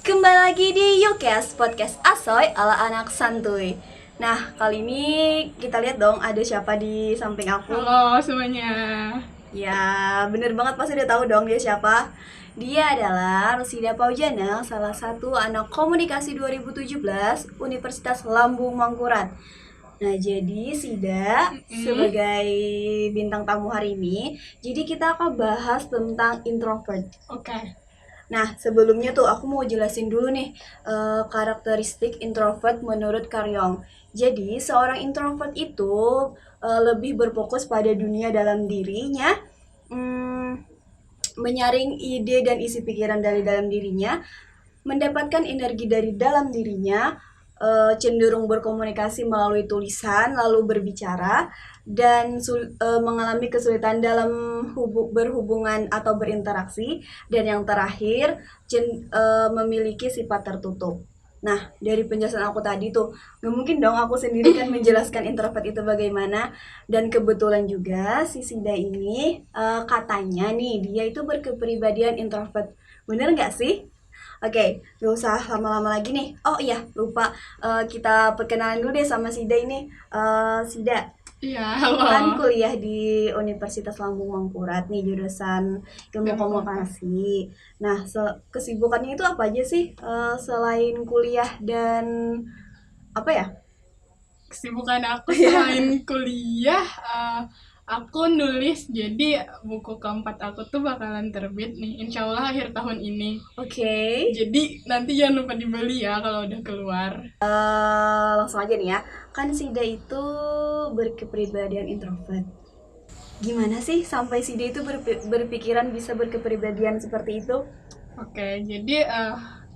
Kembali lagi di Yukes, podcast Asoy ala anak santuy. Nah, kali ini kita lihat dong ada siapa di samping aku. Halo semuanya. Ya, bener banget, pasti udah tahu dong dia siapa. Dia adalah Rusida Paujana, salah satu anak komunikasi 2017 Universitas Lambung Mangkurat. Nah, jadi Sida sebagai bintang tamu hari ini, jadi kita akan bahas tentang introvert. Oke. Nah, sebelumnya tuh aku mau jelasin dulu nih karakteristik introvert menurut Karyong. Jadi, seorang introvert itu lebih berfokus pada dunia dalam dirinya, menyaring ide dan isi pikiran dari dalam dirinya, mendapatkan energi dari dalam dirinya, cenderung berkomunikasi melalui tulisan, lalu berbicara, dan mengalami kesulitan dalam berhubungan atau berinteraksi, dan yang terakhir memiliki sifat tertutup. Nah, dari penjelasan aku tadi tuh, gak mungkin dong aku sendiri kan menjelaskan introvert itu bagaimana. Dan kebetulan juga si Sida ini katanya nih, dia itu berkepribadian introvert. Bener gak sih? Oke, gak usah lama-lama lagi nih. Oh iya, lupa kita perkenalan dulu deh sama Sida ini. Sida, Iya, kan halo. kuliah di Universitas Lambung Mangkurat nih, jurusan ilmu Ilmu komunikasi. Nah, kesibukannya itu apa aja sih selain kuliah dan apa ya? Kesibukan aku selain kuliah, aku nulis. Jadi buku keempat aku tuh bakalan terbit nih, insya Allah akhir tahun ini. Oke, Jadi nanti jangan lupa dibeli ya kalau udah keluar. langsung aja nih ya. Kan Sida itu berkepribadian introvert. Gimana sih sampai Sida itu berpikiran bisa berkepribadian seperti itu? Oke, jadi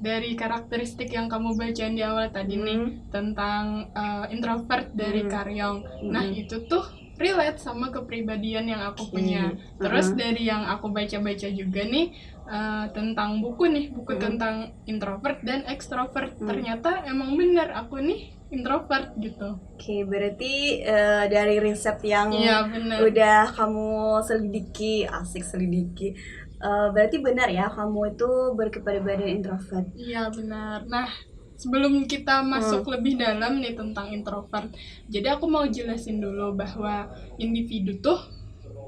dari karakteristik yang kamu bacain di awal tadi nih tentang introvert dari Karyong. Nah, itu tuh relate sama kepribadian yang aku punya. Terus dari yang aku baca-baca juga nih tentang buku tentang introvert dan extrovert. Ternyata emang bener aku nih introvert gitu. Oke, berarti dari riset yang Iya, bener. udah kamu selidiki, asik selidiki, berarti benar ya kamu itu berkepribadian introvert. Iya, benar. Nah, sebelum kita masuk lebih dalam nih tentang introvert, jadi aku mau jelasin dulu bahwa individu tuh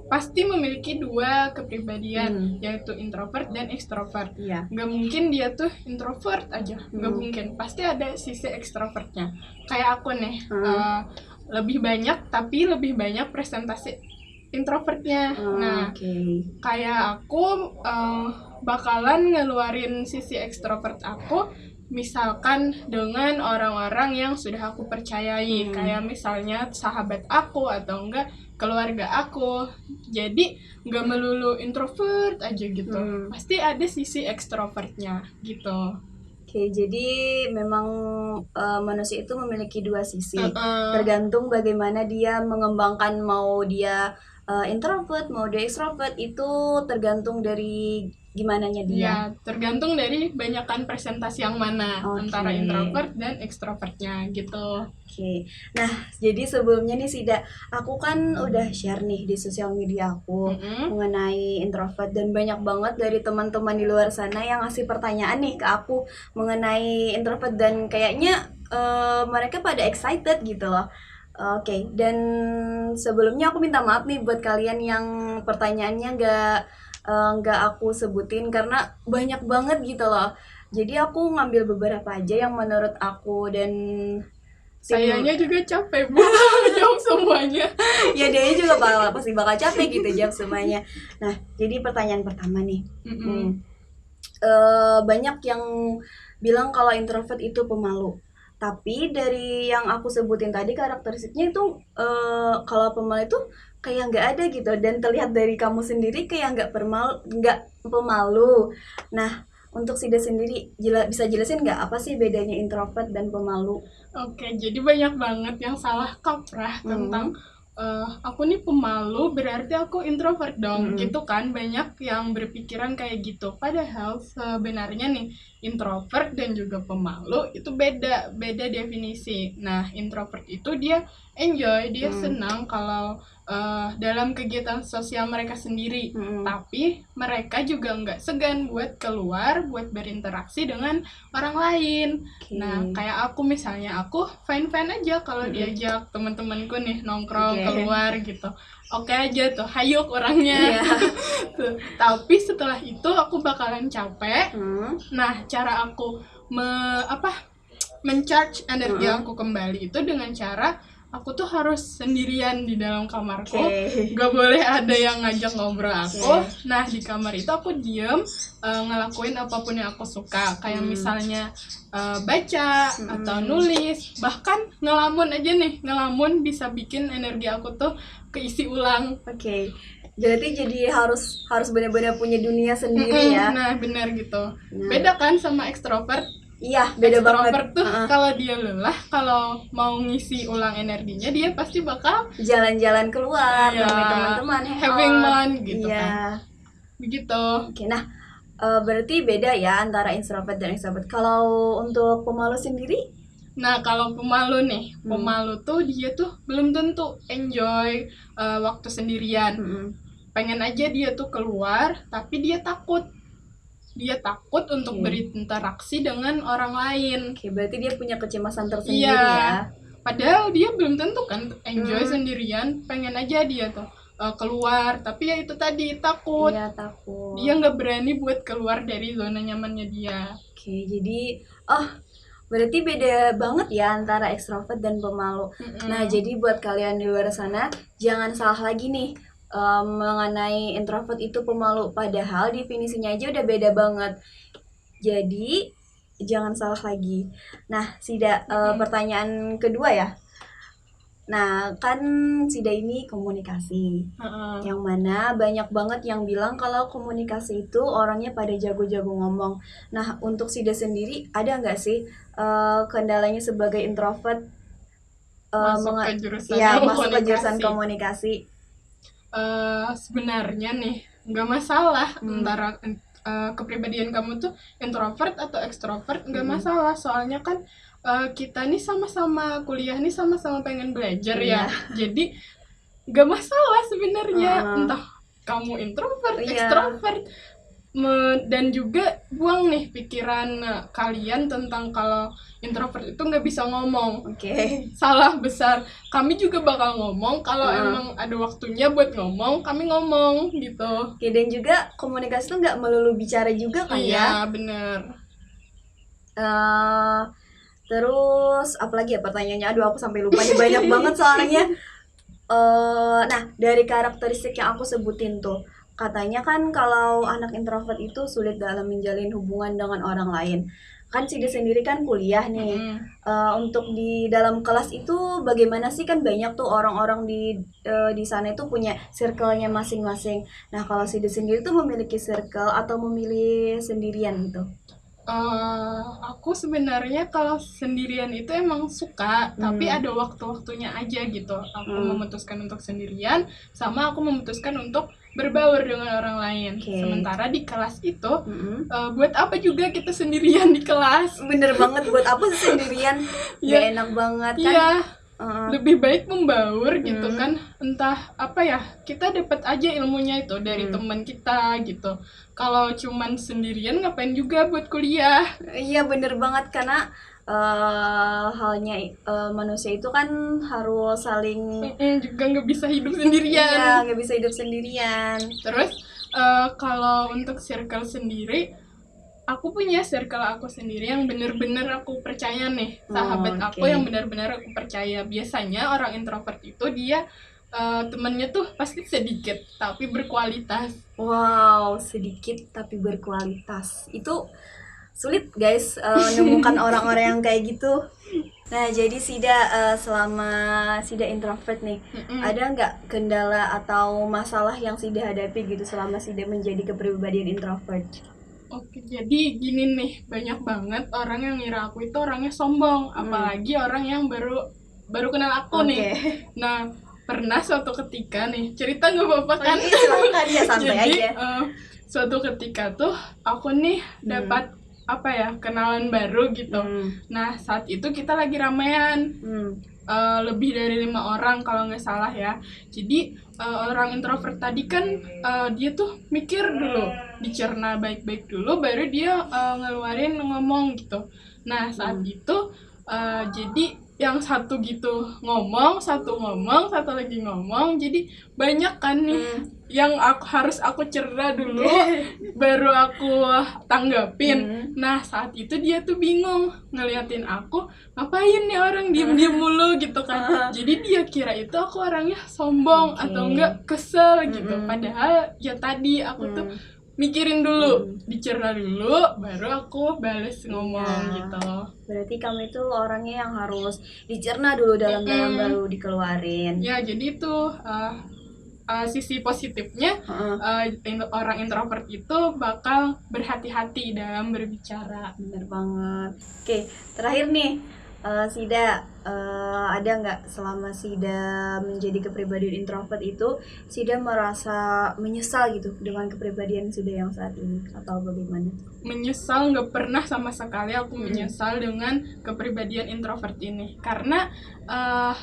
pasti memiliki dua kepribadian, yaitu introvert dan extrovert. Iya. Nggak mungkin dia tuh introvert aja, nggak mungkin. Pasti ada sisi extrovertnya. Kayak aku nih, lebih banyak, tapi lebih banyak presentasi introvertnya. Nah, kayak aku bakalan ngeluarin sisi ekstrovert aku misalkan dengan orang-orang yang sudah aku percayai, kayak misalnya sahabat aku atau enggak keluarga aku. Jadi nggak melulu introvert aja gitu, pasti ada sisi ekstrovertnya gitu. Oke, jadi memang manusia itu memiliki dua sisi, tergantung bagaimana dia mengembangkan, mau dia introvert, mau dia extrovert, itu tergantung dari gimananya dia. Ya, tergantung dari banyakan presentasi yang mana antara introvert dan extrovertnya gitu. Oke. Nah, jadi sebelumnya nih Sida, aku kan udah share nih di sosial media aku mengenai introvert, dan banyak banget dari teman-teman di luar sana yang ngasih pertanyaan nih ke aku mengenai introvert, dan kayaknya mereka pada excited gitu loh. Oke, dan sebelumnya aku minta maaf nih buat kalian yang pertanyaannya nggak aku sebutin karena banyak banget gitu loh. Jadi aku ngambil beberapa aja yang menurut aku, dan sayanya juga capek Bu jawab semuanya. Ya dia juga pasti bakal capek gitu jawab semuanya. Nah, jadi pertanyaan pertama nih, banyak yang bilang kalau introvert itu pemalu. Tapi dari yang aku sebutin tadi karakteristiknya itu kalau pemalu itu kayak nggak ada gitu, dan terlihat dari kamu sendiri kayak nggak pemalu. Nah, untuk Sida sendiri bisa jelasin nggak apa sih bedanya introvert dan pemalu? Oke, jadi banyak banget yang salah kaprah tentang aku nih pemalu berarti aku introvert dong gitu kan. Banyak yang berpikiran kayak gitu, padahal sebenarnya nih introvert dan juga pemalu itu beda definisi. Nah, introvert itu dia enjoy, dia senang kalau dalam kegiatan sosial mereka sendiri, tapi mereka juga nggak segan buat keluar, buat berinteraksi dengan orang lain. Nah, kayak aku misalnya, aku fine-fine aja kalau diajak teman-temanku nih nongkrong keluar gitu. Oke aja tuh, hayuk orangnya. Tuh. Tapi setelah itu aku bakalan capek. Nah, cara aku mencharge energi aku kembali itu dengan cara aku tuh harus sendirian di dalam kamarku, gak boleh ada yang ngajak ngobrol aku. Nah, di kamar itu aku diem, ngelakuin apapun yang aku suka, kayak misalnya baca atau nulis, bahkan ngelamun aja nih. Ngelamun bisa bikin energi aku tuh keisi ulang. Berarti jadi harus benar-benar punya dunia sendiri ya. Nah, benar gitu. Beda kan sama ekstrovert. Iya, beda banget. Ekstrovert tuh kalau dia lelah, kalau mau ngisi ulang energinya, dia pasti bakal jalan-jalan keluar, temui teman-teman, having fun gitu kan. Begitu. Nah, berarti beda ya antara introvert dan extrovert. Kalau untuk pemalu sendiri? Nah, kalau pemalu nih, pemalu tuh dia tuh belum tentu enjoy waktu sendirian. Pengen aja dia tuh keluar, tapi dia takut untuk berinteraksi dengan orang lain. Berarti dia punya kecemasan tersendiri ya. Padahal dia belum tentu kan enjoy sendirian, pengen aja dia tuh keluar, tapi ya itu tadi takut. Dia nggak berani buat keluar dari zona nyamannya dia. Jadi berarti beda banget ya antara ekstrovert dan pemalu. Nah, jadi buat kalian di luar sana, jangan salah lagi nih mengenai introvert itu pemalu, padahal definisinya aja udah beda banget. Jadi jangan salah lagi. Nah, Sida, pertanyaan kedua ya. Nah, kan Sida ini komunikasi, yang mana banyak banget yang bilang kalau komunikasi itu orangnya pada jago-jago ngomong. Nah, untuk Sida sendiri ada nggak sih kendalanya sebagai introvert masuk ke jurusan komunikasi? Sebenarnya nih nggak masalah antara kepribadian kamu tuh introvert atau ekstrovert, nggak masalah. Soalnya kan kita nih sama-sama kuliah nih, sama-sama pengen belajar ya. Jadi nggak masalah sebenarnya entah kamu introvert, ekstrovert. Dan juga buang nih pikiran kalian tentang kalau introvert itu nggak bisa ngomong. Salah besar. Kami juga bakal ngomong kalau emang ada waktunya buat ngomong, kami ngomong gitu. Dan juga komunikasi itu nggak melulu bicara juga kan ya? Iya, bener. Terus apalagi ya pertanyaannya? Aduh, aku sampai lupa nih, banyak banget soalnya. Nah, dari karakteristik yang aku sebutin tuh, katanya kan kalau anak introvert itu sulit dalam menjalin hubungan dengan orang lain. Kan Sida sendiri kan kuliah nih. Untuk di dalam kelas itu bagaimana sih? Kan banyak tuh orang-orang di sana itu punya circle-nya masing-masing. Nah, kalau Sida sendiri tuh memiliki circle atau memilih sendirian gitu? Aku sebenarnya kalau sendirian itu emang suka, tapi ada waktu-waktunya aja gitu. Aku memutuskan untuk sendirian, sama aku memutuskan untuk berbaur dengan orang lain. Sementara di kelas itu, buat apa juga kita sendirian di kelas? Bener banget, buat apa sih sendirian? Gak enak banget kan? Lebih baik membaur gitu kan. Entah apa ya, kita dapat aja ilmunya itu dari teman kita gitu. Kalau cuman sendirian ngapain juga buat kuliah? Iya, bener banget, karena halnya manusia itu kan harus saling juga nggak bisa hidup sendirian. Iya, nggak bisa hidup sendirian. Terus kalau untuk circle sendiri, aku punya circle aku sendiri yang bener-bener aku percaya nih, sahabat aku yang bener-bener aku percaya. Biasanya orang introvert itu dia temennya tuh pasti sedikit tapi berkualitas. Wow, sedikit tapi berkualitas. Itu sulit guys, menemukan orang-orang yang kayak gitu. Nah, jadi Sida selama Sida introvert nih, ada nggak kendala atau masalah yang Sida hadapi gitu selama Sida menjadi kepribadian introvert? Oke, jadi gini nih, banyak banget orang yang ngira aku itu orangnya sombong, apalagi orang yang baru kenal aku nih. Nah, pernah suatu ketika nih, cerita nggak apa-apa kan? Silakan ya, santai jadi, aja. Suatu ketika tuh aku nih dapat apa ya, kenalan baru gitu. Nah saat itu kita lagi ramean, lebih dari 5 orang kalau nggak salah ya. Jadi orang introvert tadi kan dia tuh mikir dulu, dicerna baik-baik dulu, baru dia ngeluarin ngomong gitu. Nah saat itu jadi yang satu gitu ngomong, satu lagi ngomong, jadi banyak kan nih yang harus aku cerna dulu baru aku tanggapin. Nah saat itu dia tuh bingung ngeliatin aku, ngapain nih orang diem-diem mulu gitu kan. Jadi dia kira itu aku orangnya sombong atau enggak kesel gitu, padahal ya tadi aku tuh mikirin dulu, dicerna dulu, baru aku bales ngomong gitu. Berarti kamu itu orangnya yang harus dicerna dulu dalam-dalam baru dikeluarin. Ya jadi itu sisi positifnya, orang introvert itu bakal berhati-hati dalam berbicara. Bener banget. Oke, terakhir nih, Sida, ada nggak selama Sida menjadi kepribadian introvert itu, Sida merasa menyesal gitu dengan kepribadian Sida yang saat ini, atau bagaimana? Menyesal nggak pernah sama sekali aku menyesal dengan kepribadian introvert ini, karena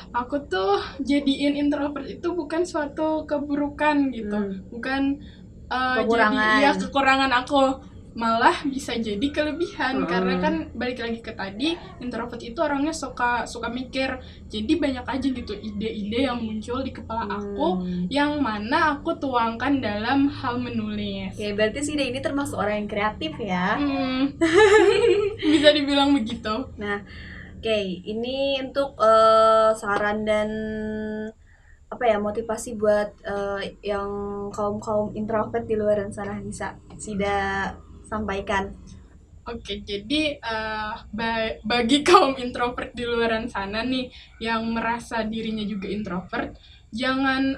aku tuh jadiin introvert itu bukan suatu keburukan gitu, bukan jadi kekurangan aku, malah bisa jadi kelebihan. Karena kan balik lagi ke tadi, introvert itu orangnya suka mikir, jadi banyak aja gitu ide-ide yang muncul di kepala aku, yang mana aku tuangkan dalam hal menulis. Oke, berarti Sida ini termasuk orang yang kreatif ya? Bisa dibilang begitu. Nah, oke, ini untuk saran dan apa ya, motivasi buat yang kaum introvert di luar sana, bisa Sida sampaikan. Oke, jadi bagi kaum introvert di luar sana nih yang merasa dirinya juga introvert, jangan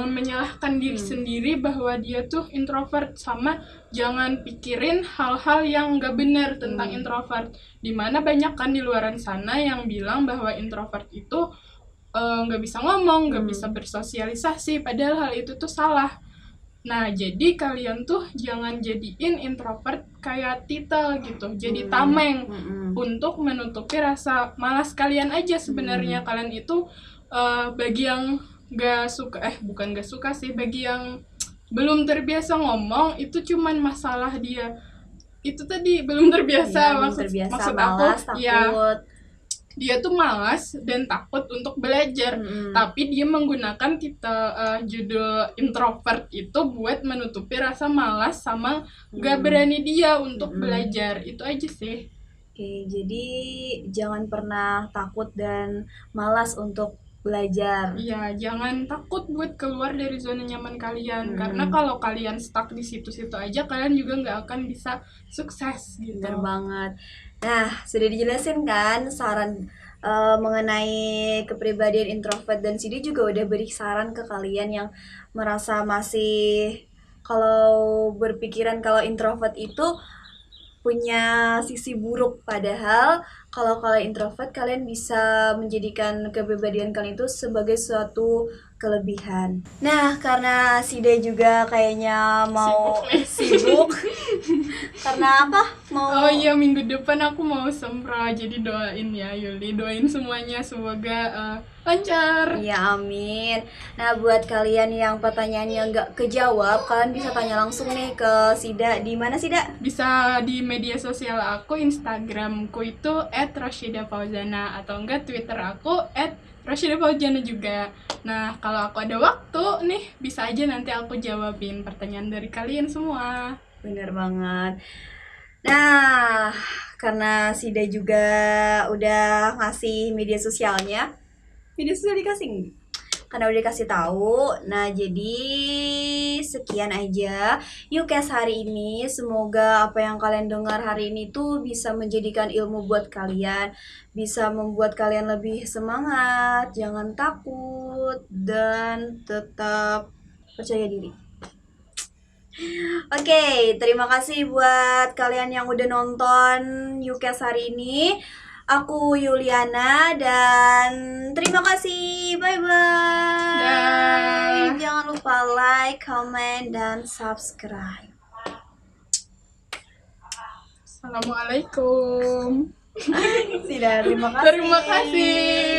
menyalahkan diri sendiri bahwa dia tuh introvert, sama jangan pikirin hal-hal yang nggak benar tentang introvert. Dimana banyak kan di luar sana yang bilang bahwa introvert itu nggak bisa ngomong, nggak bisa bersosialisasi, padahal hal itu tuh salah. Nah, jadi kalian tuh jangan jadiin introvert kayak titel gitu, jadi tameng untuk menutupi rasa malas kalian aja. Sebenarnya kalian itu bagi yang bukan gak suka sih, bagi yang belum terbiasa ngomong, itu cuman masalah dia itu tadi belum terbiasa. Maksud malas, aku takut. ya, dia tuh malas dan takut untuk belajar, tapi dia menggunakan judul introvert itu buat menutupi rasa malas sama gak berani dia untuk belajar. Itu aja sih. Oke, jadi jangan pernah takut dan malas untuk belajar. Iya, jangan takut buat keluar dari zona nyaman kalian, karena kalau kalian stuck di situ-situ aja, kalian juga nggak akan bisa sukses gitu. Bener banget. Nah, sudah dijelasin kan saran mengenai kepribadian introvert, dan Sidi juga udah beri saran ke kalian yang merasa masih kalau berpikiran kalau introvert itu punya sisi buruk, padahal kalau kalian introvert, kalian bisa menjadikan kepribadian kalian itu sebagai suatu kelebihan. Nah, karena Sida juga kayaknya mau sibuk. Karena apa? Oh iya, minggu depan aku mau sempra, jadi doain ya Yuli, doain semuanya semoga lancar. Ya, amin. Nah, buat kalian yang pertanyaannya nggak kejawab, kalian bisa tanya langsung nih ke Sida. Di mana Sida? Bisa di media sosial aku, Instagramku itu @rashidafauzana, atau enggak Twitter aku @rashidafauzana juga. Nah, kalau aku ada waktu nih, bisa aja nanti aku jawabin pertanyaan dari kalian semua. Bener banget. Nah, karena Sida juga udah ngasih media sosialnya, media sosial dikasih karena udah dikasih tahu. Nah, jadi sekian aja Yukes hari ini. Semoga apa yang kalian dengar hari ini tuh bisa menjadikan ilmu buat kalian, bisa membuat kalian lebih semangat, jangan takut, dan tetap percaya diri. Oke, terima kasih buat kalian yang udah nonton Yukes hari ini. Aku Yuliana, dan terima kasih. Bye-bye. Jangan lupa like, comment, dan subscribe. Assalamualaikum. Sudah, terima kasih. Terima kasih.